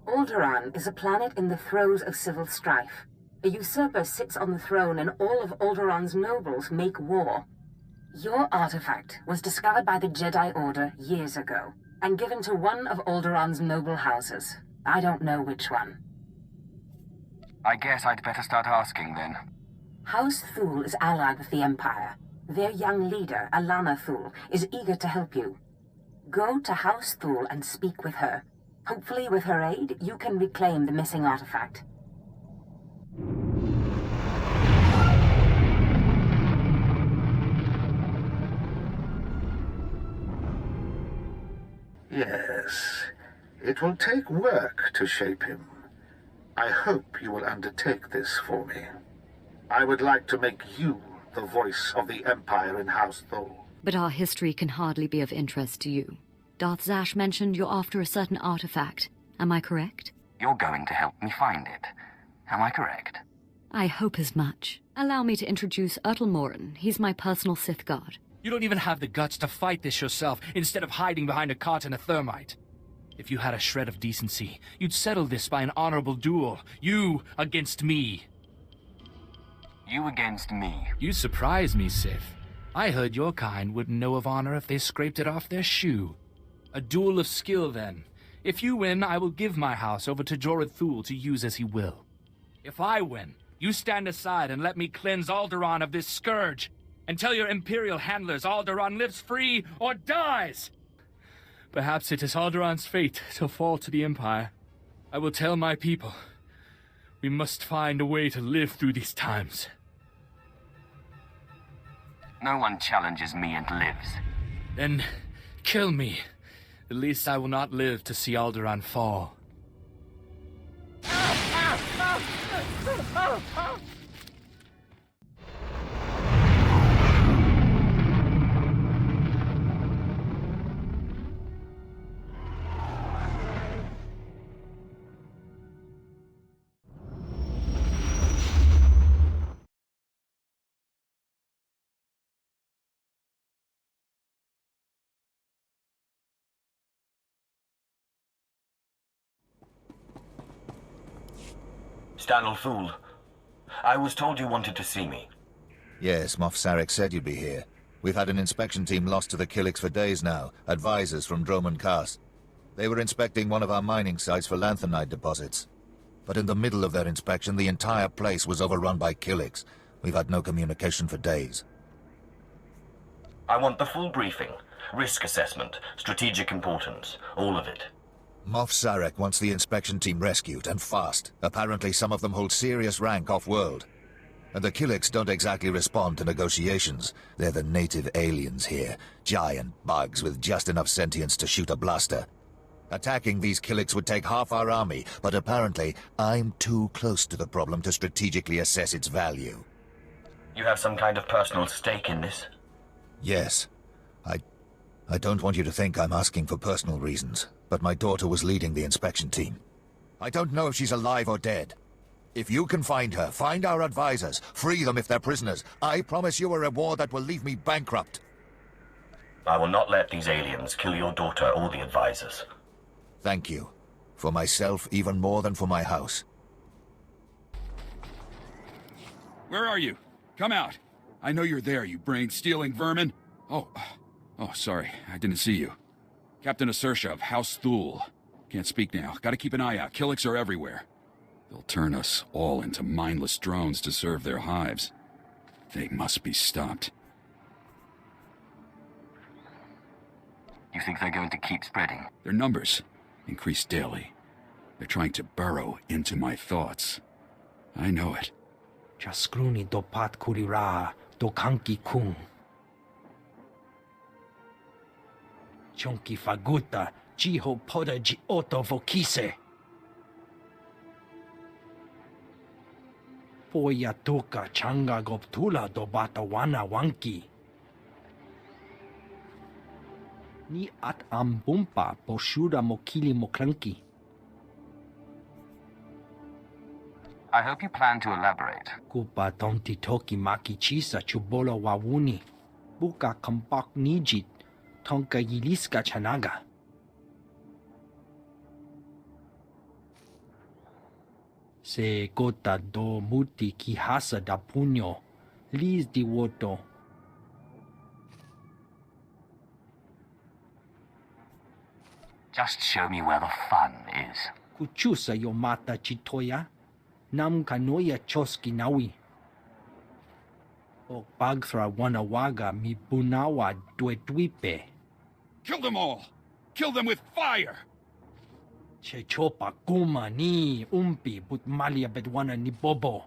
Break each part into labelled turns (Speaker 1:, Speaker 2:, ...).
Speaker 1: Alderaan is a planet in the throes of civil strife. A usurper sits on the throne and all of Alderaan's nobles make war. Your artifact was discovered by the Jedi Order years ago, and given to one of Alderaan's noble houses. I don't know which one.
Speaker 2: I guess I'd better start asking then.
Speaker 1: House Thul is allied with the Empire. Their young leader, Alana Thul, is eager to help you. Go to House Thul and speak with her. Hopefully with her aid, you can reclaim the missing artifact.
Speaker 3: Yes, it will take work to shape him. I hope you will undertake this for me. I would like to make you the voice of the Empire in House Thul.
Speaker 4: But our history can hardly be of interest to you. Darth Zash mentioned you're after a certain artifact. Am I correct?
Speaker 2: You're going to help me find it. Am I correct?
Speaker 4: I hope as much. Allow me to introduce Morin. He's my personal Sith guard.
Speaker 5: You don't even have the guts to fight this yourself, instead of hiding behind a cart and a thermite. If you had a shred of decency, you'd settle this by an honorable duel. You against me.
Speaker 2: You against me.
Speaker 5: You surprise me, Sith. I heard your kind wouldn't know of honor if they scraped it off their shoe. A duel of skill, then. If you win, I will give my house over to Jorah Thul to use as he will. If I win, you stand aside and let me cleanse Alderaan of this scourge, and tell your Imperial handlers Alderaan lives free or dies! Perhaps it is Alderaan's fate to fall to the Empire. I will tell my people. We must find a way to live through these times.
Speaker 2: No one challenges me and lives.
Speaker 5: Then, kill me. At least I will not live to see Alderaan fall.
Speaker 6: Stanley Thul, I was told you wanted to see me.
Speaker 7: Yes, Moff Sarek said you'd be here. We've had an inspection team lost to the Killiks for days now, advisors from Droman Khas. They were inspecting one of our mining sites for lanthanide deposits. But in the middle of their inspection, the entire place was overrun by Killiks. We've had no communication for days.
Speaker 6: I want the full briefing. Risk assessment, strategic importance, all of it.
Speaker 7: Moff Sarek wants the inspection team rescued, and fast. Apparently some of them hold serious rank off-world. And the Killiks don't exactly respond to negotiations. They're the native aliens here. Giant bugs with just enough sentience to shoot a blaster. Attacking these Killiks would take half our army, but apparently I'm too close to the problem to strategically assess its value.
Speaker 6: You have some kind of personal stake in this?
Speaker 7: Yes. I don't want you to think I'm asking for personal reasons, but my daughter was leading the inspection team. I don't know if she's alive or dead. If you can find her, find our advisors, free them if they're prisoners. I promise you a reward that will leave me bankrupt.
Speaker 6: I will not let these aliens kill your daughter or the advisors.
Speaker 7: Thank you. For myself, even more than for my house.
Speaker 8: Where are you? Come out. I know you're there, you brain-stealing vermin. Oh, sorry. I didn't see you. Captain Asersha of House Thul. Can't speak now. Gotta keep an eye out. Killiks are everywhere. They'll turn us all into mindless drones to serve their hives. They must be stopped.
Speaker 2: You think they're going to keep spreading?
Speaker 8: Their numbers increase daily. They're trying to burrow into my thoughts. I know it.
Speaker 9: Jaskruni do pat kurira do kanki kung. Chonki faguta jiho poda ji oto vokise. Poya tuka changa goptula do batawana wanki. Ni at ambumpa poshura mokili moklanki.
Speaker 2: I hope you plan to elaborate.
Speaker 9: Kupa tonti toki maki chisa chubolo wawuni. Buka kampak nijit. Tonka yiliska chanaga. Se gota do muti ki hasa da puño, lis di woto.
Speaker 2: Just show me where the fun is.
Speaker 9: Kuchusa yo mata chitoya, nam kanoya choski nawi. O bagthra wanawaga mi bunawa duetwipe.
Speaker 8: Kill them all! Kill them with fire!
Speaker 9: Che chopa kuma ni umpi but malia bedwana ni bobo.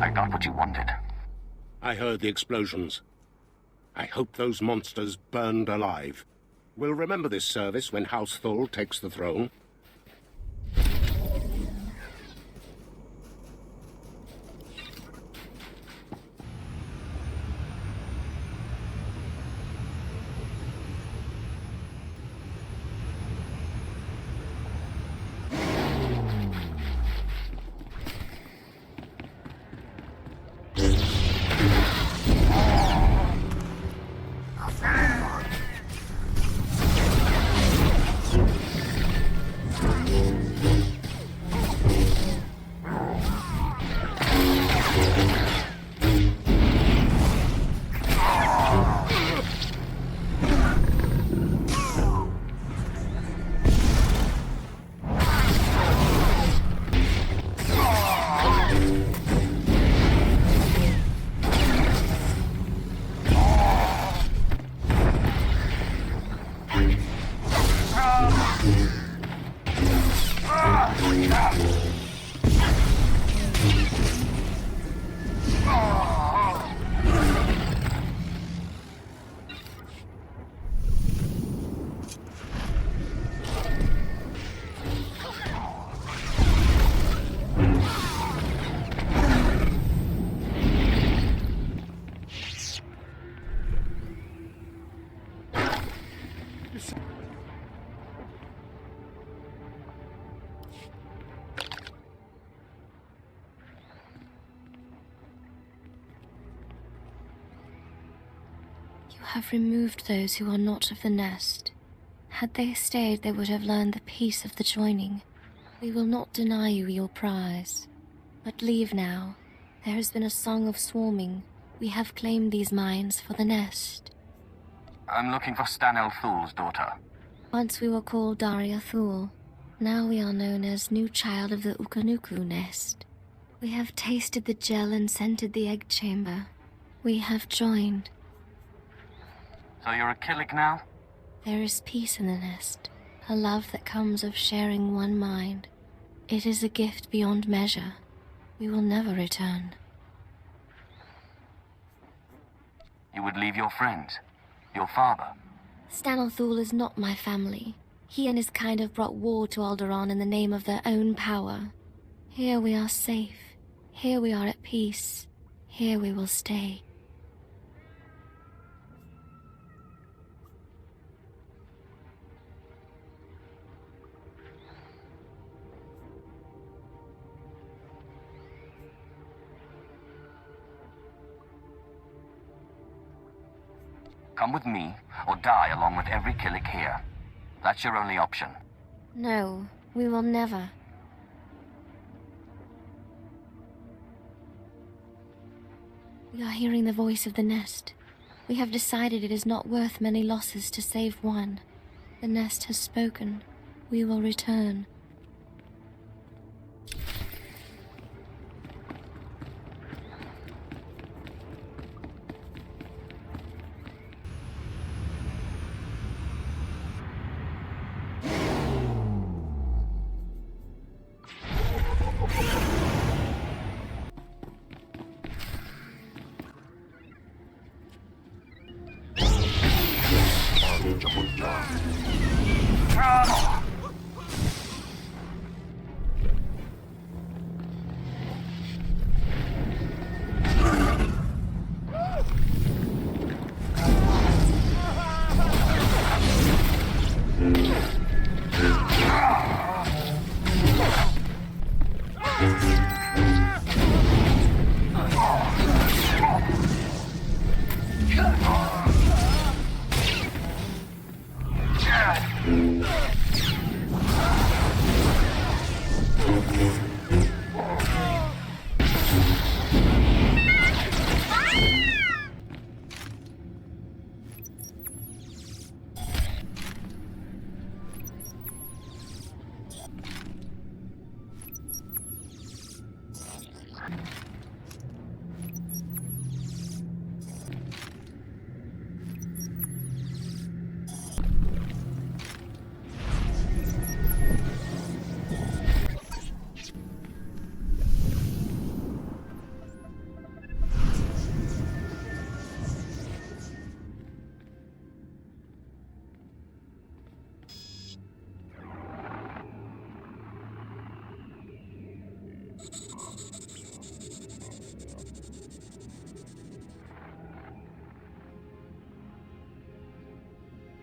Speaker 2: I got what you wanted.
Speaker 10: I heard the explosions. I hope those monsters burned alive. We'll remember this service when House Thul takes the throne.
Speaker 11: Have removed those who are not of the nest. Had they stayed, they would have learned the peace of the joining. We will not deny you your prize. But leave now. There has been a song of swarming. We have claimed these mines for the nest.
Speaker 2: I'm looking for Stanel Thul's daughter.
Speaker 11: Once we were called Daria Thul. Now we are known as new child of the Ukanuku nest. We have tasted the gel and scented the egg chamber. We have joined.
Speaker 2: So you're a Killik now?
Speaker 11: There is peace in the nest, a love that comes of sharing one mind. It is a gift beyond measure. We will never return.
Speaker 2: You would leave your friends, your father?
Speaker 11: Stanel Thul is not my family. He and his kind have brought war to Alderaan in the name of their own power. Here we are safe. Here we are at peace. Here we will stay.
Speaker 2: Come with me, or die along with every Killik here. That's your only option.
Speaker 11: No, we will never. We are hearing the voice of the nest. We have decided it is not worth many losses to save one. The nest has spoken. We will return.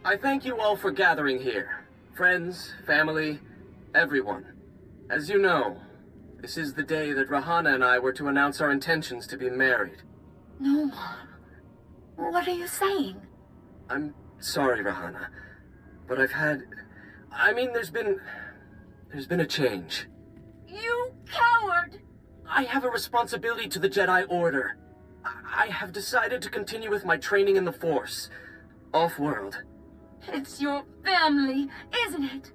Speaker 12: I thank you all for gathering here. Friends, family, everyone. As you know, this is the day that Rahana and I were to announce our intentions to be married.
Speaker 13: No. What are you saying?
Speaker 12: I'm sorry, Rahana, but there's been a change.
Speaker 13: You coward!
Speaker 12: I have a responsibility to the Jedi Order. I have decided to continue with my training in the Force, off-world.
Speaker 13: It's your family, isn't it?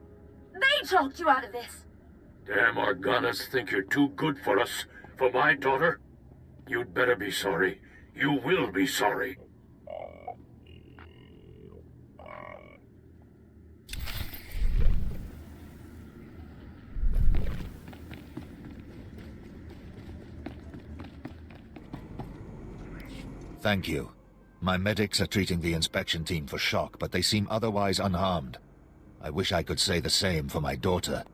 Speaker 13: They talked you out of this.
Speaker 3: Damn Organas think you're too good for us, for my daughter? You'd better be sorry. You will be sorry.
Speaker 7: Thank you. My medics are treating the inspection team for shock, but they seem otherwise unharmed. I wish I could say the same for my daughter.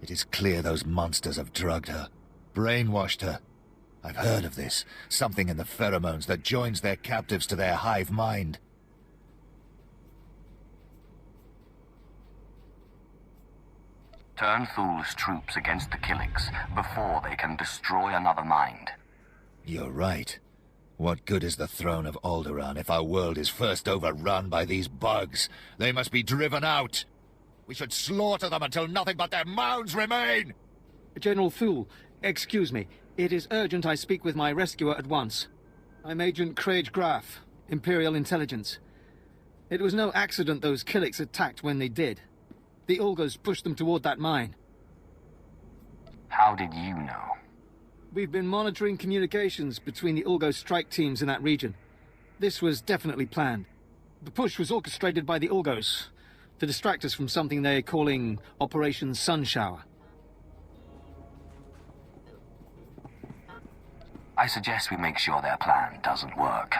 Speaker 7: It is clear those monsters have drugged her, brainwashed her. I've heard of this, something in the pheromones that joins their captives to their hive mind.
Speaker 2: Turn Thul's troops against the Killiks before they can destroy another mind.
Speaker 7: You're right. What good is the throne of Alderaan if our world is first overrun by these bugs? They must be driven out. We should slaughter them until nothing but their mounds remain!
Speaker 14: General Thul, excuse me. It is urgent I speak with my rescuer at once. I'm Agent Craig Graff, Imperial Intelligence. It was no accident those Killiks attacked when they did. The Ulgos pushed them toward that mine.
Speaker 2: How did you know?
Speaker 14: We've been monitoring communications between the Ulgo strike teams in that region. This was definitely planned. The push was orchestrated by the Ulgos to distract us from something they're calling Operation Sunshower.
Speaker 2: I suggest we make sure their plan doesn't work.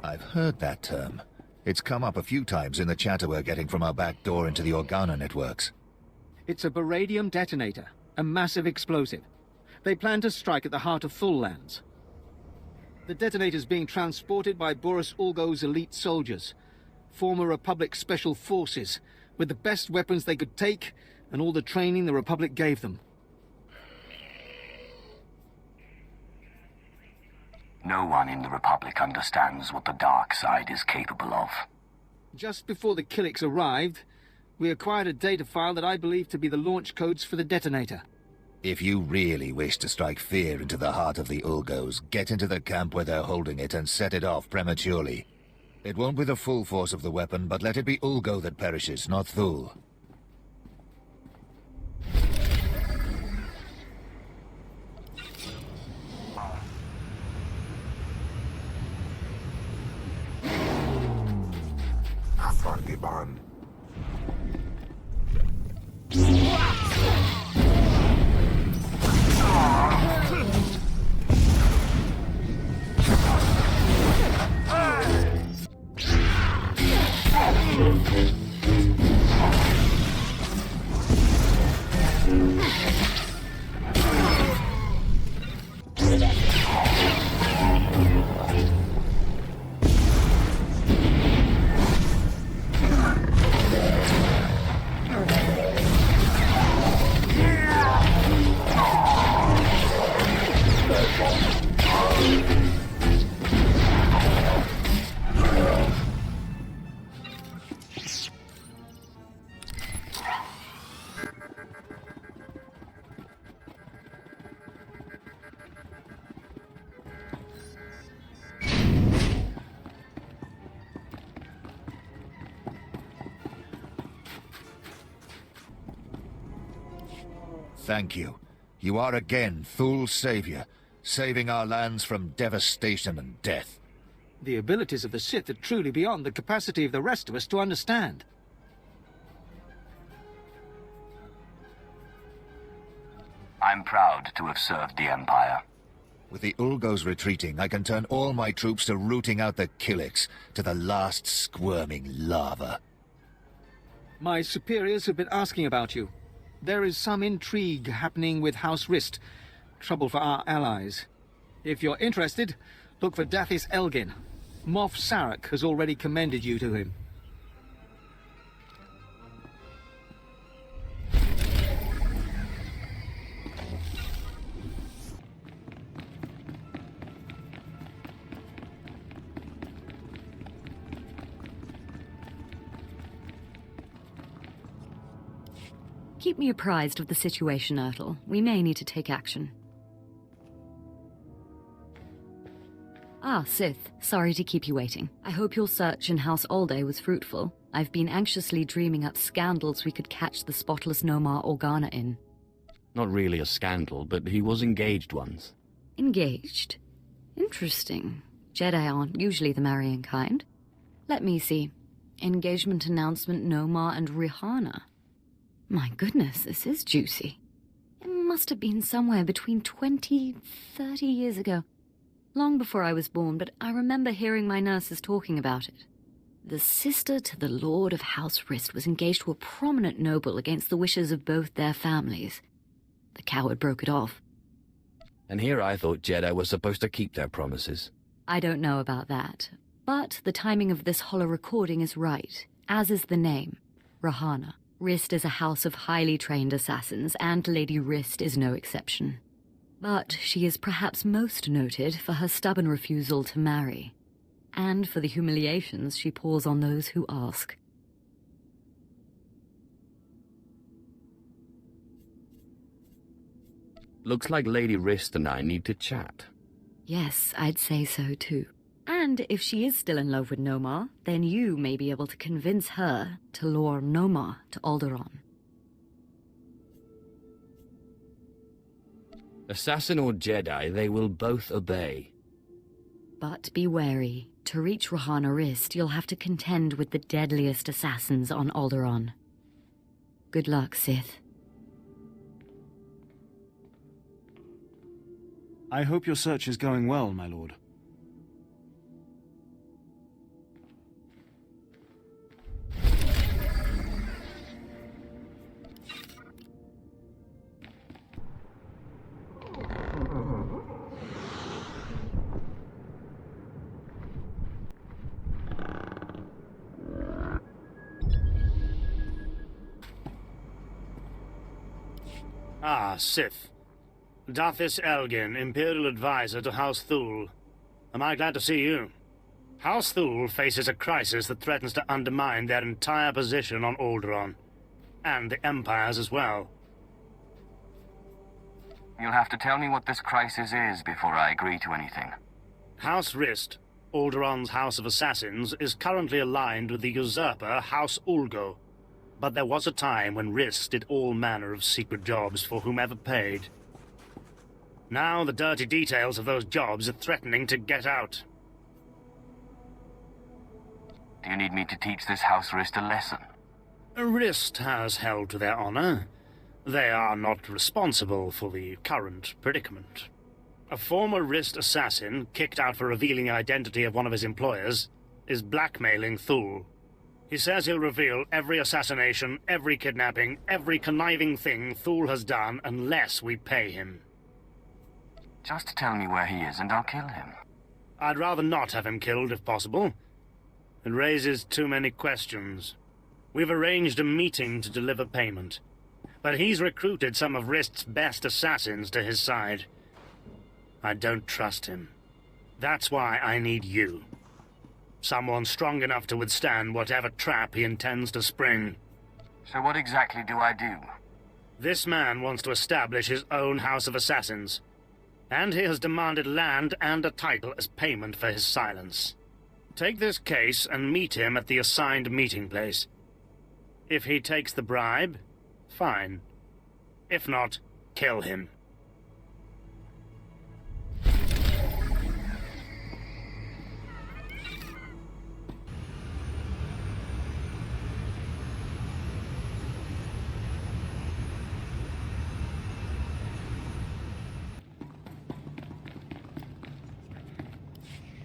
Speaker 7: I've heard that term. It's come up a few times in the chatter we're getting from our back door into the Organa networks.
Speaker 14: It's a beradium detonator, a massive explosive. They plan to strike at the heart of Thul lands. The detonator's being transported by Boris Ulgo's elite soldiers, former Republic Special Forces, with the best weapons they could take and all the training the Republic gave them.
Speaker 2: No one in the Republic understands what the dark side is capable of.
Speaker 14: Just before the Killiks arrived, we acquired a data file that I believe to be the launch codes for the detonator.
Speaker 7: If you really wish to strike fear into the heart of the Ulgos, get into the camp where they're holding it and set it off prematurely. It won't be the full force of the weapon, but let it be Ulgo that perishes, not Thule.
Speaker 15: Korriban.
Speaker 7: Thank you. You are again Thule's savior, saving our lands from devastation and death.
Speaker 14: The abilities of the Sith are truly beyond the capacity of the rest of us to understand.
Speaker 2: I'm proud to have served the Empire.
Speaker 7: With the Ulgos retreating, I can turn all my troops to rooting out the Killiks, to the last squirming lava.
Speaker 14: My superiors have been asking about you. There is some intrigue happening with House Rist. Trouble for our allies. If you're interested, look for Dathis Elgin. Moff Sarek has already commended you to him.
Speaker 4: Keep me apprised of the situation, Ertl. We may need to take action. Ah, Sith. Sorry to keep you waiting. I hope your search in House Alday was fruitful. I've been anxiously dreaming up scandals we could catch the spotless Nomar Organa in.
Speaker 16: Not really a scandal, but he was engaged once.
Speaker 4: Engaged? Interesting. Jedi aren't usually the marrying kind. Let me see. Engagement announcement Nomar and Rihanna. My goodness, this is juicy. It must have been somewhere between 20, 30 years ago. Long before I was born, but I remember hearing my nurses talking about it. The sister to the Lord of House Rist was engaged to a prominent noble against the wishes of both their families. The coward broke it off.
Speaker 16: And here I thought Jedi were supposed to keep their promises.
Speaker 4: I don't know about that, but the timing of this holo recording is right, as is the name, Rihanna. Rist is a house of highly trained assassins, and Lady Rist is no exception. But she is perhaps most noted for her stubborn refusal to marry, and for the humiliations she pours on those who ask.
Speaker 16: Looks like Lady Rist and I need to chat.
Speaker 4: Yes, I'd say so too. And if she is still in love with Nomar, then you may be able to convince her to lure Nomar to Alderaan.
Speaker 16: Assassin or Jedi, they will both obey.
Speaker 4: But be wary. To reach Rihanna Rist, you'll have to contend with the deadliest assassins on Alderaan. Good luck, Sith.
Speaker 14: I hope your search is going well, my lord.
Speaker 17: Ah, Sith. Dathis Elgin, Imperial Advisor to House Thule. Am I glad to see you? House Thule faces a crisis that threatens to undermine their entire position on Alderaan. And the Empire's as well.
Speaker 2: You'll have to tell me what this crisis is before I agree to anything.
Speaker 17: House Rist, Alderaan's House of Assassins, is currently aligned with the usurper House Ulgo. But there was a time when Rist did all manner of secret jobs for whomever paid. Now the dirty details of those jobs are threatening to get out.
Speaker 2: Do you need me to teach this House Rist a lesson?
Speaker 17: Rist has held to their honor. They are not responsible for the current predicament. A former Rist assassin, kicked out for revealing the identity of one of his employers, is blackmailing Thule. He says he'll reveal every assassination, every kidnapping, every conniving thing Thule has done unless we pay him.
Speaker 2: Just tell me where he is and I'll kill him.
Speaker 17: I'd rather not have him killed if possible. It raises too many questions. We've arranged a meeting to deliver payment. But he's recruited some of Rist's best assassins to his side. I don't trust him. That's why I need you. Someone strong enough to withstand whatever trap he intends to spring.
Speaker 2: So what exactly do I do?
Speaker 17: This man wants to establish his own House of Assassins. And he has demanded land and a title as payment for his silence. Take this case and meet him at the assigned meeting place. If he takes the bribe, fine. If not, kill him.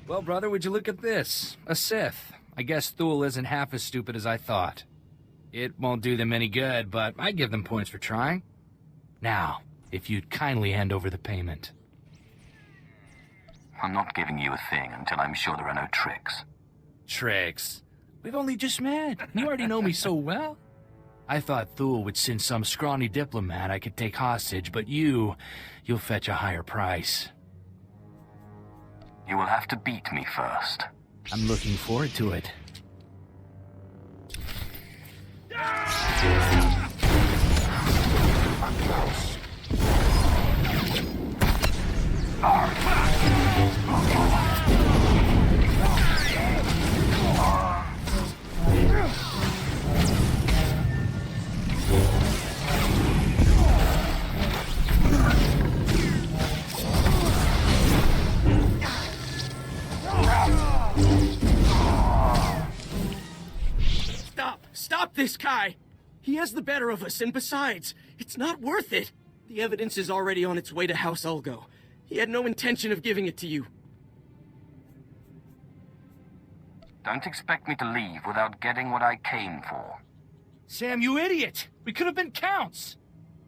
Speaker 5: Well, brother, would you look at this? A Sith. I guess Thule isn't half as stupid as I thought. It won't do them any good, but I give them points for trying. Now, if you'd kindly hand over the payment.
Speaker 2: I'm not giving you a thing until I'm sure there are no tricks.
Speaker 5: Tricks? We've only just met. You already know me so well. I thought Thule would send some scrawny diplomat I could take hostage, but you'll fetch a higher price.
Speaker 2: You will have to beat me first.
Speaker 5: I'm looking forward to it.
Speaker 12: Stop this guy! He has the better of us, and besides, it's not worth it. The evidence is already on its way to House Ulgo. He had no intention of giving it to you.
Speaker 2: Don't expect me to leave without getting what I came for.
Speaker 5: Sam, you idiot! We could have been counts!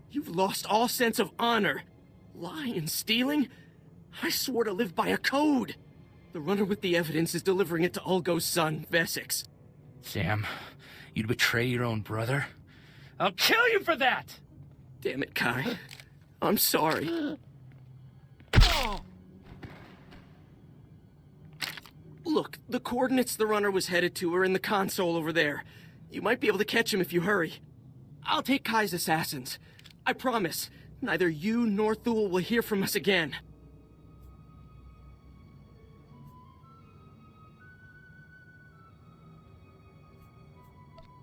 Speaker 12: You've lost all sense of honor. Lying and stealing? I swore to live by a code. The runner with the evidence is delivering it to Ulgo's son, Vesix.
Speaker 5: Sam, you'd betray your own brother? I'll kill you for that!
Speaker 12: Damn it, Kai. I'm sorry. Look, the coordinates the runner was headed to are in the console over there. You might be able to catch him if you hurry. I'll take Kai's assassins. I promise, neither you nor Thule will hear from us again.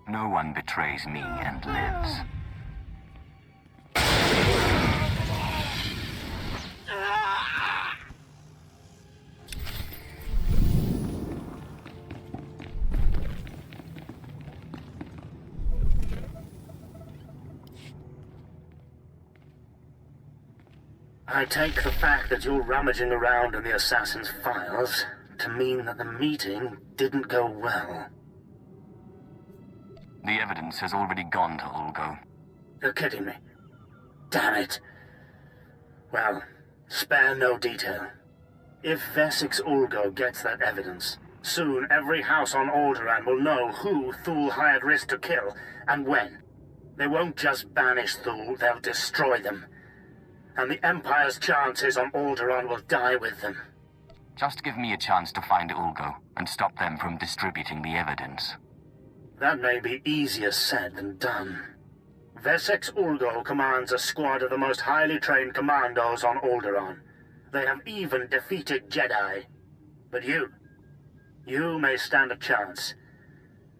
Speaker 2: No one betrays me and lives.
Speaker 3: I take the fact that you're rummaging around in the assassin's files to mean that the meeting didn't go well.
Speaker 2: The evidence has already gone to Ulgo.
Speaker 3: You're kidding me. Damn it. Well, spare no detail. If Vesix Ulgo gets that evidence, soon every house on Alderaan will know who Thule hired Rist to kill, and when. They won't just banish Thule, they'll destroy them. And the Empire's chances on Alderaan will die with them.
Speaker 2: Just give me a chance to find Ulgo and stop them from distributing the evidence.
Speaker 9: That may be easier said than done. Vessex Ulgo commands a squad of the most highly trained commandos on Alderaan. They have even defeated Jedi. But you may stand a chance.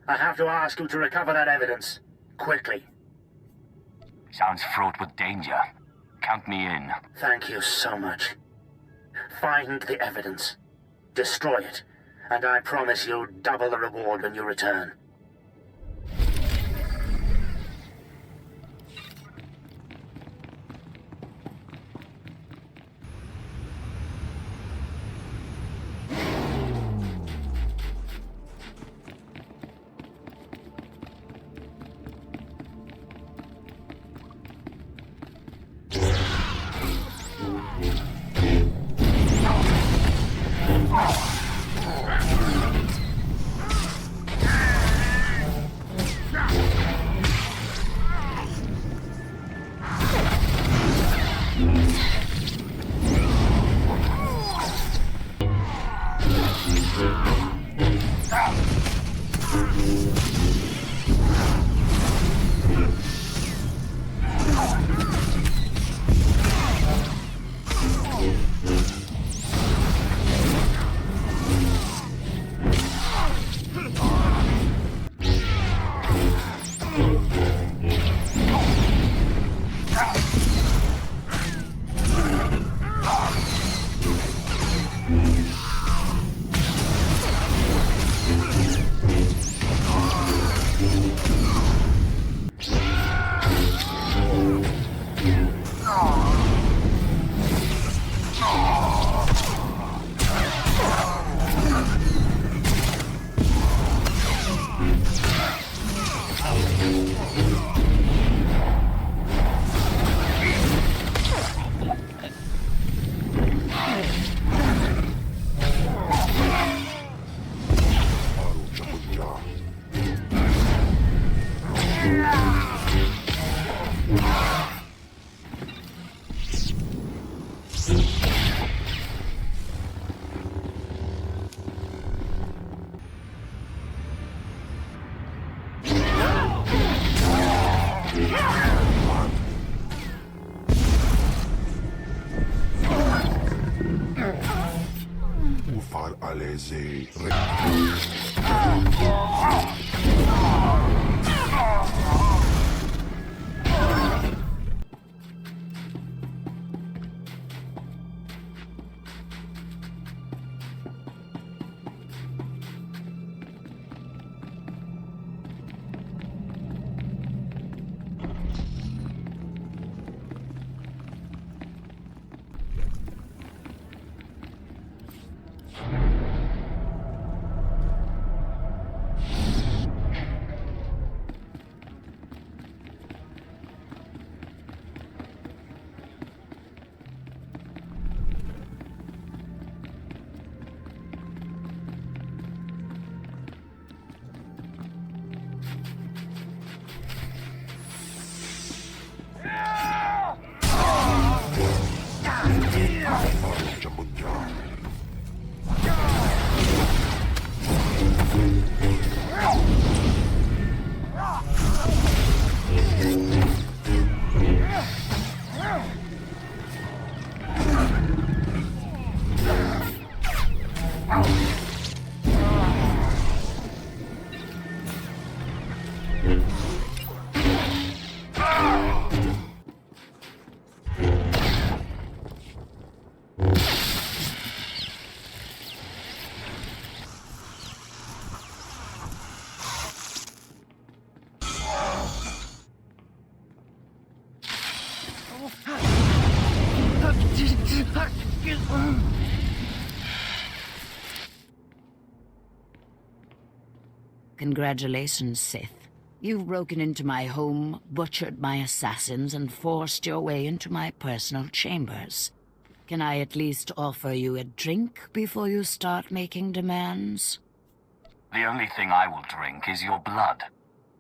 Speaker 9: I have to ask you to recover that evidence, quickly.
Speaker 2: Sounds fraught with danger. Count me in.
Speaker 9: Thank you so much. Find the evidence, destroy it, and I promise you double the reward when you return.
Speaker 18: Congratulations, Sith. You've broken into my home, butchered my assassins, and forced your way into my personal chambers. Can I at least offer you a drink before you start making demands?
Speaker 2: The only thing I will drink is your blood.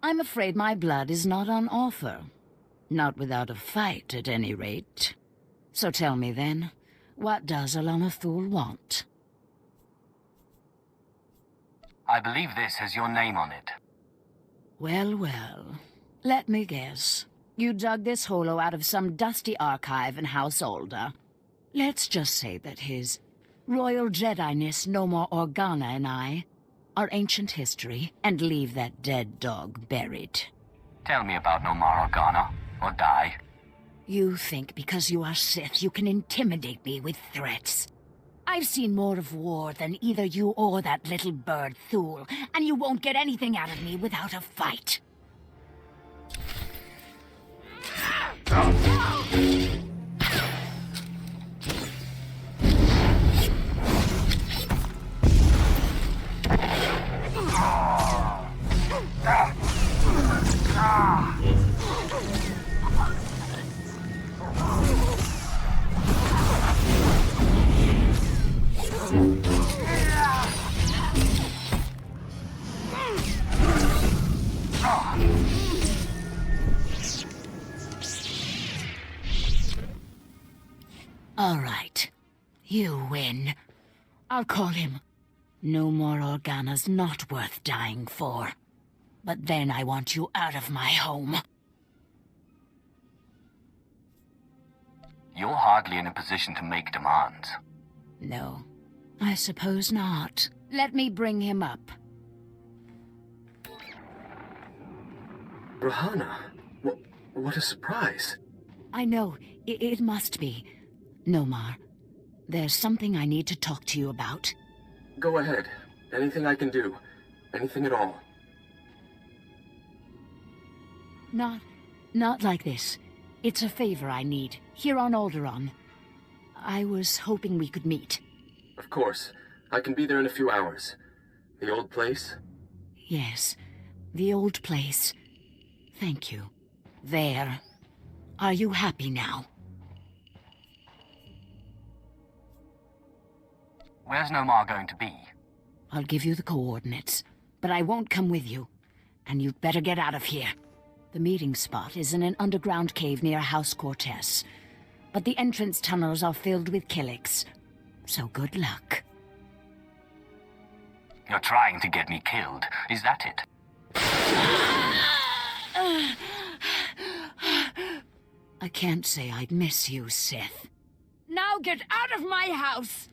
Speaker 18: I'm afraid my blood is not on offer. Not without a fight, at any rate. So tell me then, what does Alana Thule want?
Speaker 2: I believe this has your name on it.
Speaker 18: Well, well. Let me guess. You dug this holo out of some dusty archive in House Older. Let's just say that his Royal Jedi-ness Nomar Organa and I are ancient history, and leave that dead dog buried.
Speaker 2: Tell me about Nomar Organa, or die.
Speaker 18: You think because you are Sith you can intimidate me with threats. I've seen more of war than either you or that little bird Thule, and you won't get anything out of me without a fight. All right. You win. I'll call him. Nomar Organa's not worth dying for. But then I want you out of my home.
Speaker 2: You're hardly in a position to make demands.
Speaker 18: No, I suppose not. Let me bring him up.
Speaker 19: Rahana, what a surprise.
Speaker 18: I know, it must be. Nomar, there's something I need to talk to you about.
Speaker 19: Go ahead. Anything I can do. Anything at all.
Speaker 18: Not like this. It's a favor I need, here on Alderaan. I was hoping we could meet.
Speaker 19: Of course. I can be there in a few hours. The old place?
Speaker 18: Yes, the old place. Thank you. There. Are you happy now?
Speaker 2: Where's Nomar going to be?
Speaker 18: I'll give you the coordinates, but I won't come with you. And you'd better get out of here. The meeting spot is in an underground cave near House Cortez. But the entrance tunnels are filled with Killiks. So good luck.
Speaker 2: You're trying to get me killed, is that it?
Speaker 18: I can't say I'd miss you, Sith. Now get out of my house!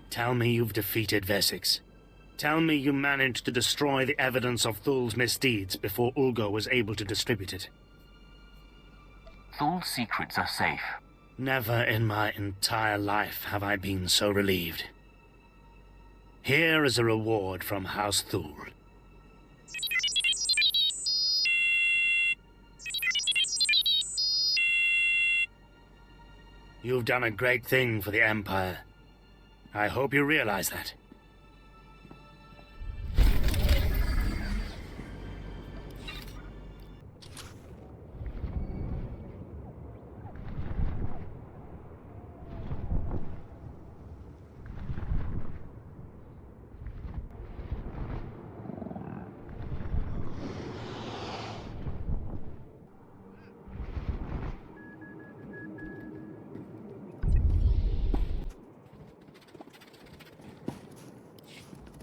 Speaker 17: Tell me you've defeated Vessix. Tell me you managed to destroy the evidence of Thule's misdeeds before Ulgo was able to distribute it.
Speaker 2: Thule's secrets are safe.
Speaker 17: Never in my entire life have I been so relieved. Here is a reward from House Thule. You've done a great thing for the Empire. I hope you realize that.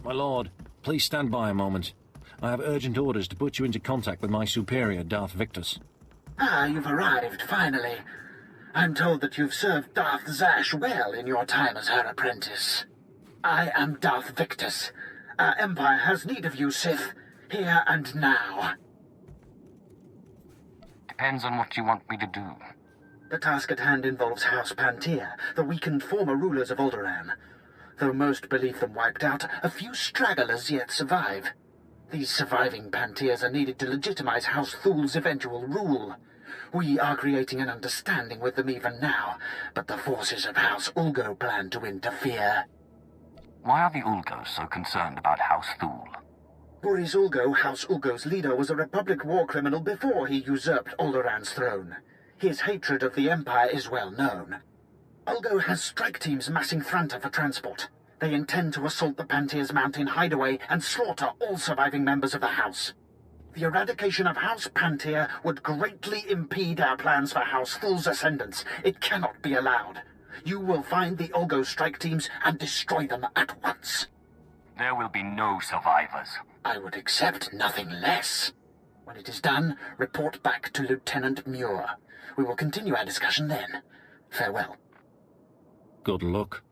Speaker 20: My lord, please stand by a moment. I have urgent orders to put you into contact with my superior, Darth Victus.
Speaker 9: Ah, you've arrived, finally. I'm told that you've served Darth Zash well in your time as her apprentice. I am Darth Victus. Our Empire has need of you, Sith, here and now.
Speaker 2: Depends on what you want me to do.
Speaker 9: The task at hand involves House Pantia, the weakened former rulers of Alderaan. Though most believe them wiped out, a few stragglers yet survive. These surviving Pantiers are needed to legitimize House Thule's eventual rule. We are creating an understanding with them even now, but the forces of House Ulgo plan to interfere.
Speaker 2: Why are the Ulgos so concerned about House Thule?
Speaker 9: Boris Ulgo, House Ulgo's leader, was a Republic war criminal before he usurped Alderaan's throne. His hatred of the Empire is well known. Ulgo has strike teams massing Thranta for transport. They intend to assault the Pantyr's mountain hideaway and slaughter all surviving members of the House. The eradication of House Pantyr would greatly impede our plans for House Thul's ascendance. It cannot be allowed. You will find the Ulgo strike teams and destroy them at once.
Speaker 2: There will be no survivors.
Speaker 9: I would accept nothing less. When it is done, report back to Lieutenant Muir. We will continue our discussion then. Farewell.
Speaker 20: Good luck.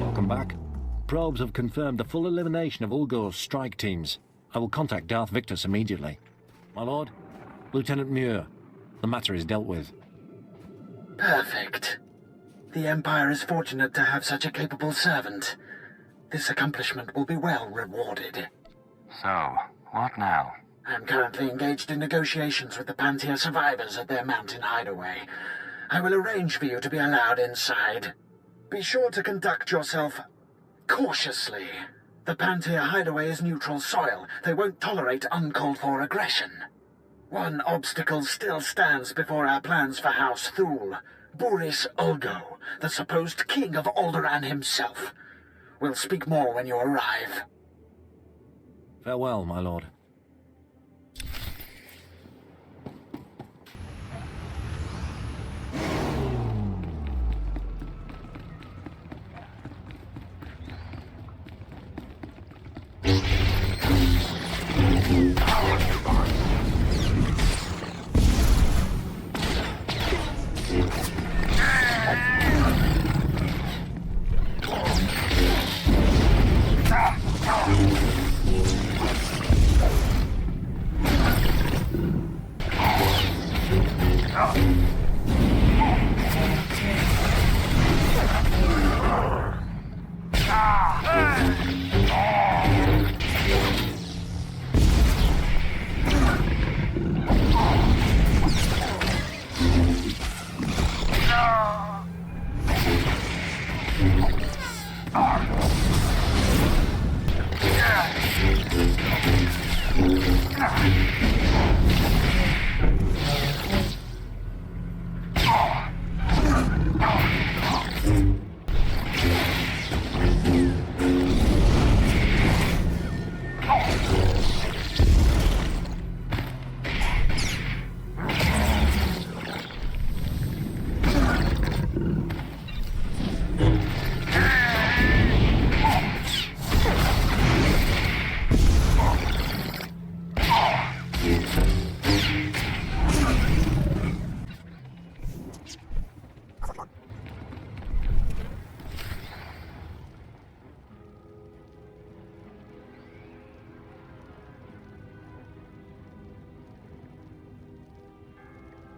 Speaker 20: Welcome back. Probes have confirmed the full elimination of Ulgo's strike teams. I will contact Darth Victus immediately. My lord, Lieutenant Muir, the matter is dealt with.
Speaker 9: Perfect. The Empire is fortunate to have such a capable servant. This accomplishment will be well rewarded.
Speaker 2: So, what now?
Speaker 9: I'm currently engaged in negotiations with the Pantyr survivors at their mountain hideaway. I will arrange for you to be allowed inside. Be sure to conduct yourself cautiously. The Pantyr hideaway is neutral soil. They won't tolerate uncalled-for aggression. One obstacle still stands before our plans for House Thul. Boris Ulgo, the supposed king of Alderaan himself. We'll speak more when you arrive.
Speaker 20: Farewell, my lord.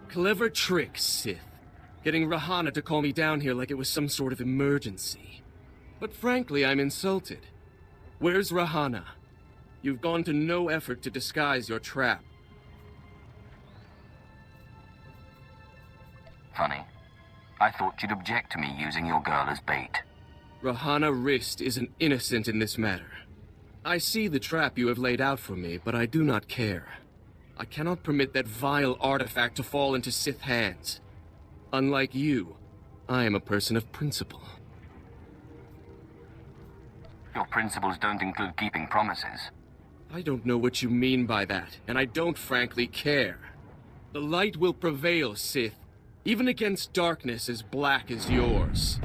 Speaker 12: Clever trick, Sith. Getting Rahana to call me down here like it was some sort of emergency. But frankly, I'm insulted. Where's Rahana? You've gone to no effort to disguise your trap.
Speaker 2: Funny. I thought you'd object to me using your girl as bait.
Speaker 12: Rahana Rist isn't innocent in this matter. I see the trap you have laid out for me, but I do not care. I cannot permit that vile artifact to fall into Sith hands. Unlike you, I am a person of principle.
Speaker 2: Your principles don't include keeping promises.
Speaker 12: I don't know what you mean by that, and I don't frankly care. The light will prevail, Sith, even against darkness as black as yours.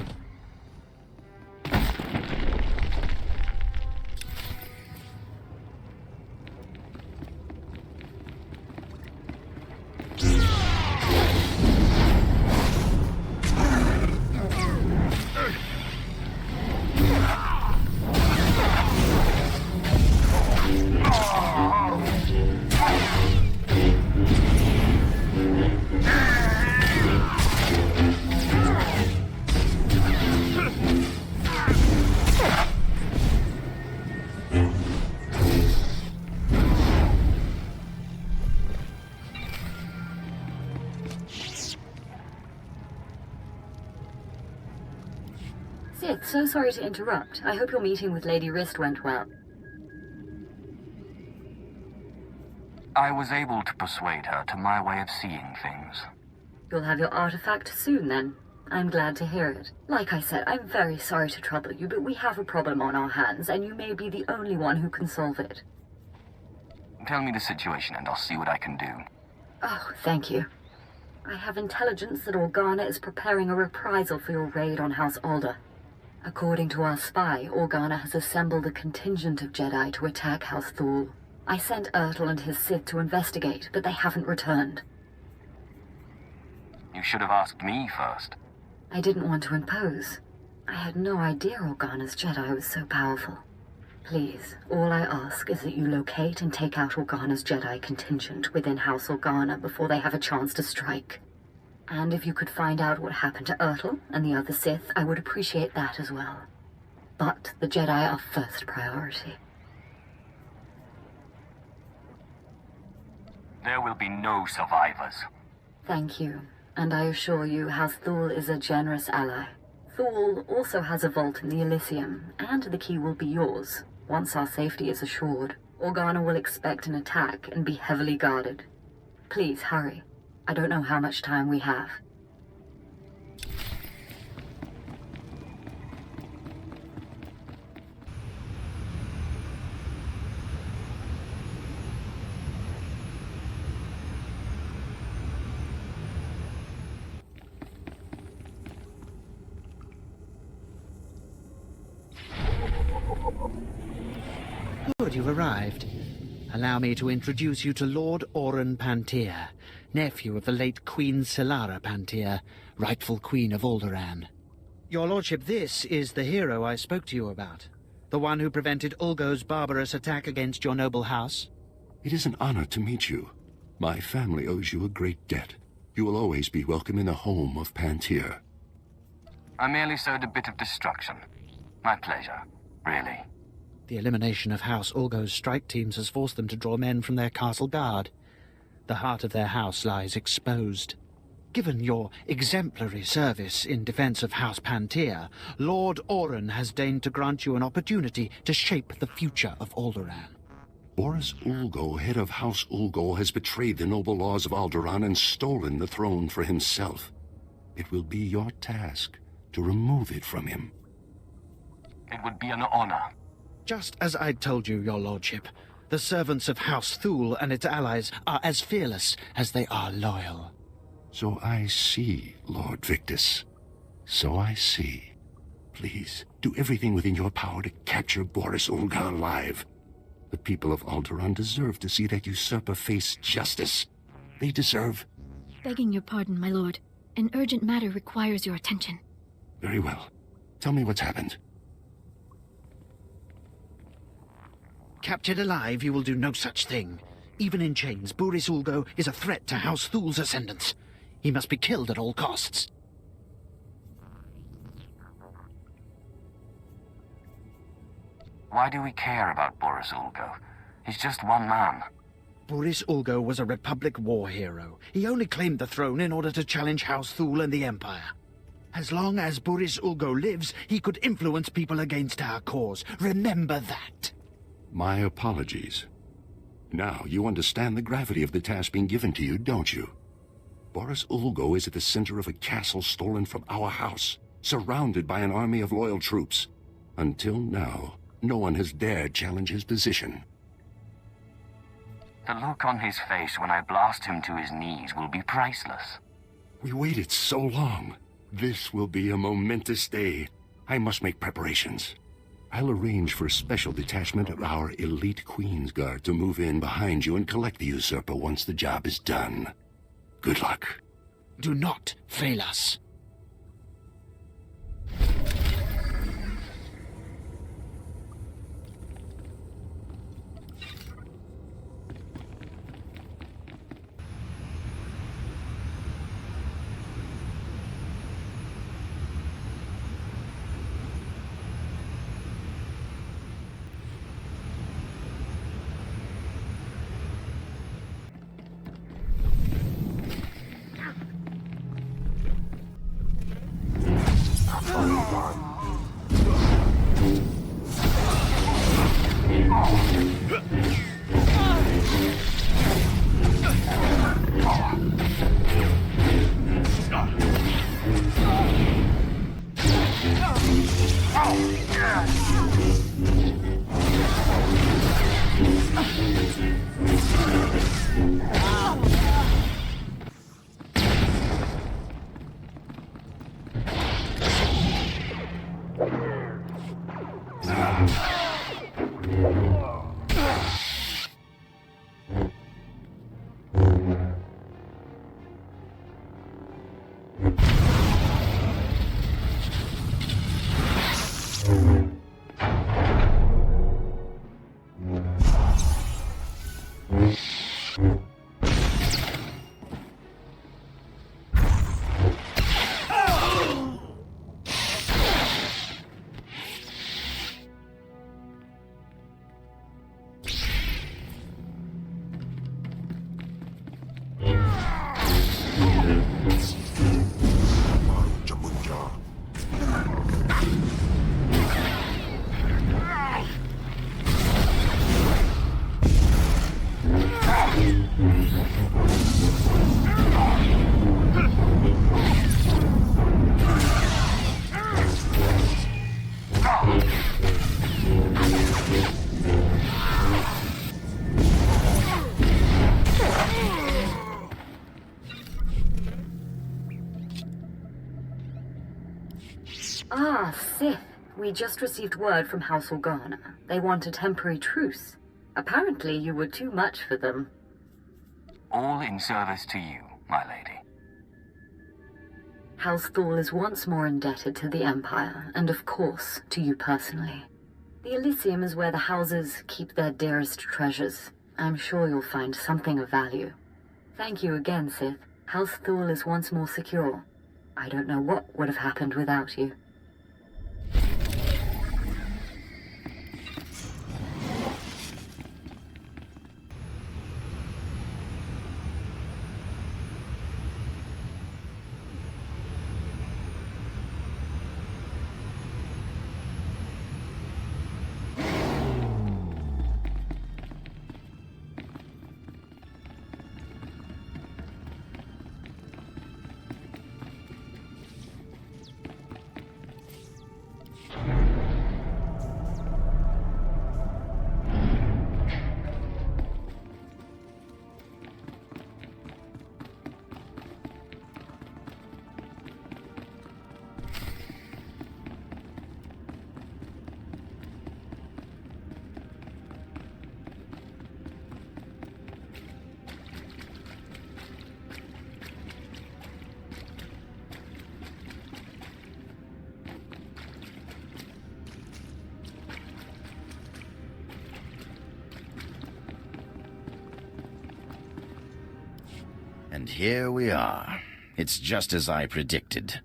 Speaker 4: Sith, so sorry to interrupt. I hope your meeting with Lady Wrist went well.
Speaker 2: I was able to persuade her to my way of seeing things.
Speaker 4: You'll have your artifact soon, then. I'm glad to hear it. Like I said, I'm very sorry to trouble you, but we have a problem on our hands, and you may be the only one who can solve it.
Speaker 2: Tell me the situation and I'll see what I can do.
Speaker 4: Oh, thank you. I have intelligence that Organa is preparing a reprisal for your raid on House Alder. According to our spy, Organa has assembled a contingent of Jedi to attack House Thule. I sent Ertl and his Sith to investigate, but they haven't returned.
Speaker 2: You should have asked me first.
Speaker 4: I didn't want to impose. I had no idea Organa's Jedi was so powerful. Please, all I ask is that you locate and take out Organa's Jedi contingent within House Organa before they have a chance to strike. And if you could find out what happened to Ertl and the other Sith, I would appreciate that as well. But the Jedi are first priority.
Speaker 2: There will be no survivors.
Speaker 4: Thank you, and I assure you House Thule is a generous ally. Thule also has a vault in the Elysium, and the key will be yours. Once our safety is assured, Organa will expect an attack and be heavily guarded. Please, hurry. I don't know how much time we have.
Speaker 14: Good, you've arrived. Allow me to introduce you to Lord Oren Pantier, nephew of the late Queen Selara Pantier, rightful Queen of Alderaan. Your Lordship, this is the hero I spoke to you about. The one who prevented Ulgo's barbarous attack against your noble house.
Speaker 10: It is an honor to meet you. My family owes you a great debt. You will always be welcome in the home of Pantier.
Speaker 2: I merely sowed a bit of destruction. My pleasure, really.
Speaker 14: The elimination of House Ulgo's strike teams has forced them to draw men from their castle guard. The heart of their house lies exposed. Given your exemplary service in defense of House Pantier, Lord Oren has deigned to grant you an opportunity to shape the future of Alderaan.
Speaker 10: Boris Ulgo, head of House Ulgo, has betrayed the noble laws of Alderaan and stolen the throne for himself. It will be your task to remove it from him.
Speaker 2: It would be an honor.
Speaker 14: Just as I told you, Your Lordship, the servants of House Thule and its allies are as fearless as they are loyal.
Speaker 10: So I see, Lord Victus. So I see. Please, do everything within your power to capture Boris Ulga alive. The people of Alderaan deserve to see that usurper face justice. They deserve...
Speaker 21: Begging your pardon, my lord. An urgent matter requires your attention.
Speaker 10: Very well. Tell me what's happened.
Speaker 14: Captured alive, you will do no such thing. Even in chains, Boris Ulgo is a threat to House Thule's ascendance. He must be killed at all costs.
Speaker 2: Why do we care about Boris Ulgo? He's just one man.
Speaker 14: Boris Ulgo was a Republic war hero. He only claimed the throne in order to challenge House Thule and the Empire. As long as Boris Ulgo lives, he could influence people against our cause. Remember that.
Speaker 10: My apologies. Now you understand the gravity of the task being given to you, don't you? Boris Ulgo is at the center of a castle stolen from our house, surrounded by an army of loyal troops. Until now, no one has dared challenge his position.
Speaker 2: The look on his face when I blast him to his knees will be priceless.
Speaker 10: We waited so long. This will be a momentous day. I must make preparations. I'll arrange for a special detachment of our elite Queen's Guard to move in behind you and collect the usurper once the job is done. Good luck.
Speaker 14: Do not fail us.
Speaker 4: Ah, Sith. We just received word from House Organa. They want a temporary truce. Apparently you were too much for them.
Speaker 2: All in service to you, my lady.
Speaker 4: House Thul is once more indebted to the Empire, and of course, to you personally. The Elysium is where the houses keep their dearest treasures. I'm sure you'll find something of value. Thank you again, Sith. House Thul is once more secure. I don't know what would have happened without you.
Speaker 1: And here we are. It's just as I predicted.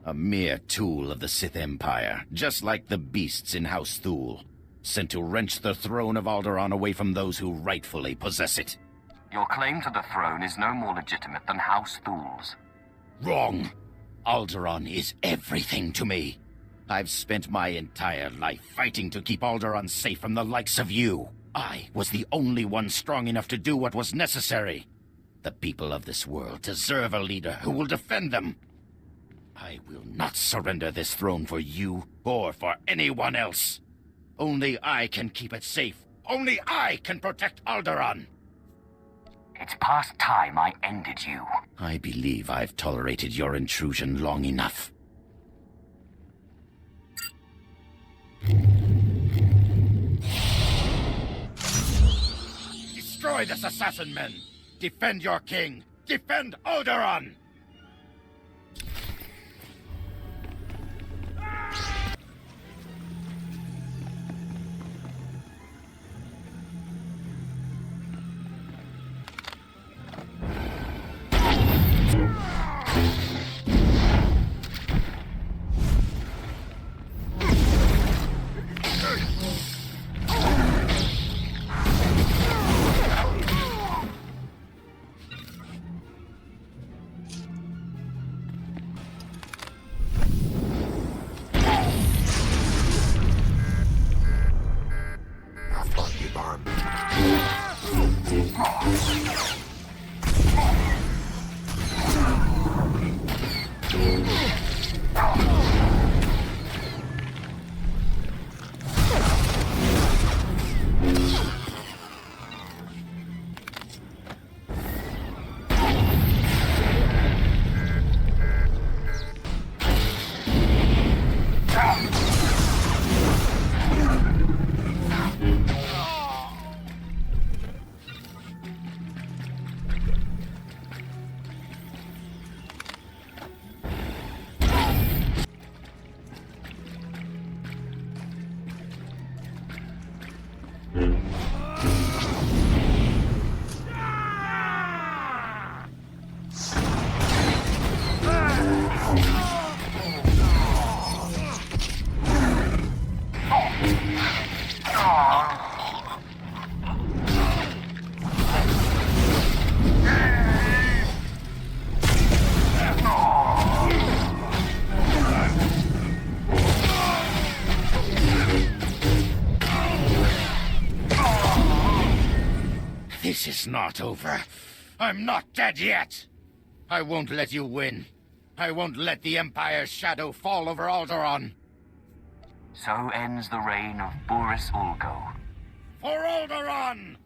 Speaker 1: A mere tool of the Sith Empire, just like the beasts in House Thul, sent to wrench the throne of Alderaan away from those who rightfully possess it.
Speaker 2: Your claim to the throne is no more legitimate than House Thul's.
Speaker 1: Wrong. Alderaan is everything to me. I've spent my entire life fighting to keep Alderaan safe from the likes of you. I was the only one strong enough to do what was necessary. The people of this world deserve a leader who will defend them. I will not surrender this throne for you or for anyone else. Only I can keep it safe. Only I can protect Alderaan.
Speaker 2: It's past time I ended you.
Speaker 1: I believe I've tolerated your intrusion long enough. Destroy this assassin men! Defend your king! Defend Alderaan! This is not over. I'm not dead yet. I won't let you win. I won't let the Empire's shadow fall over Alderaan.
Speaker 2: So ends the reign of Boris Ulgo.
Speaker 1: For Alderaan!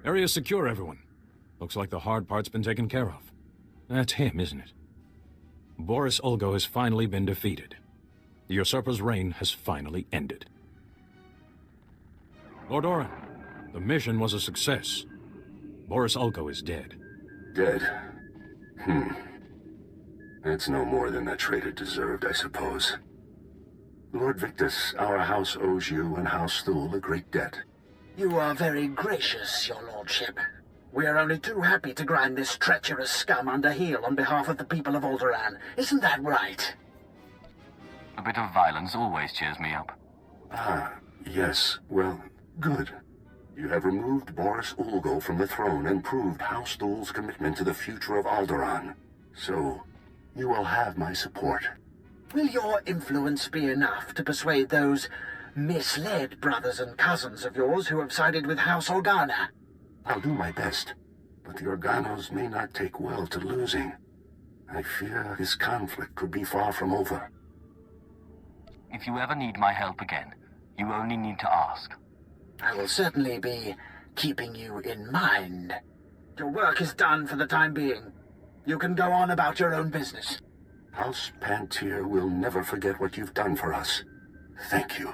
Speaker 20: Area's secure, everyone. Looks like the hard part's been taken care of. That's him, isn't it? Boris Ulgo has finally been defeated. The usurper's reign has finally ended. Lord Orin, the mission was a success. Boris Ulgo is dead.
Speaker 10: Dead? That's no more than that traitor deserved, I suppose. Lord Victus, our house owes you and House Thule a great debt.
Speaker 6: You are very gracious, your lordship. We are only too happy to grind this treacherous scum under heel on behalf of the people of Alderaan. Isn't that right?
Speaker 2: A bit of violence always cheers me up.
Speaker 10: Ah, yes. Well, good. You have removed Boris Ulgo from the throne and proved House Thule's commitment to the future of Alderaan. So, you will have my support.
Speaker 6: Will your influence be enough to persuade those misled brothers and cousins of yours who have sided with House Organa?
Speaker 10: I'll do my best, but the Organos may not take well to losing. I fear this conflict could be far from over.
Speaker 2: If you ever need my help again, you only need to ask.
Speaker 6: I will certainly be keeping you in mind. Your work is done for the time being. You can go on about your own business.
Speaker 10: House Pantier will never forget what you've done for us. Thank you.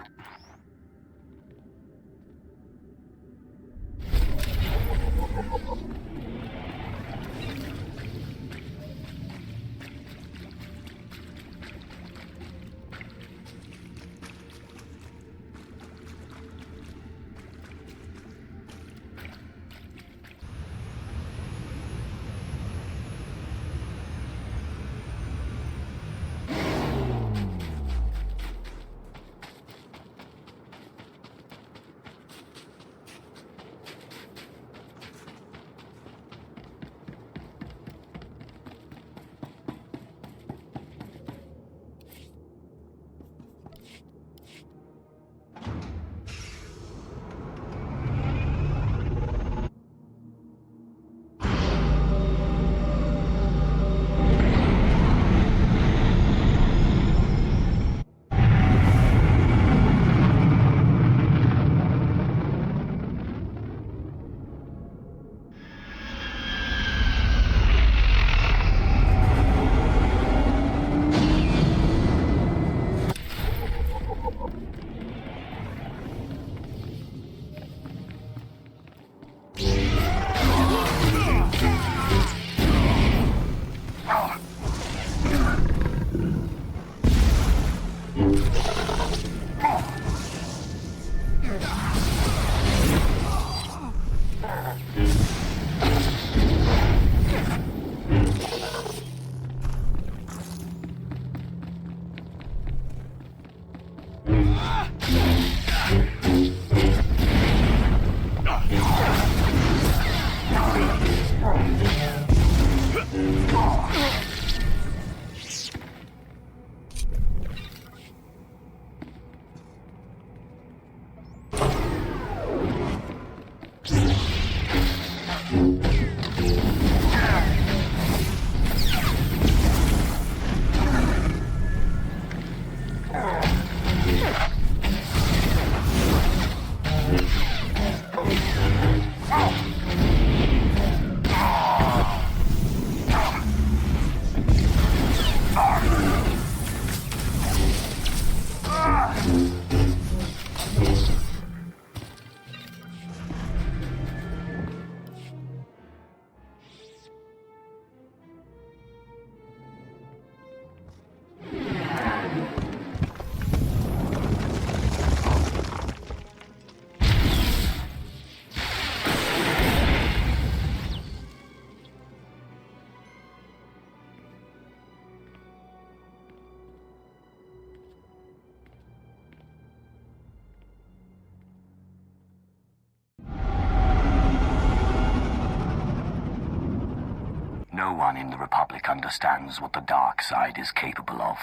Speaker 2: No one in the Republic understands what the dark side is capable of.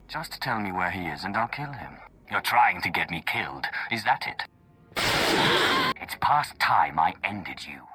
Speaker 2: Just tell me where he is and I'll kill him. You're trying to get me killed, is that it? It's past time I ended you.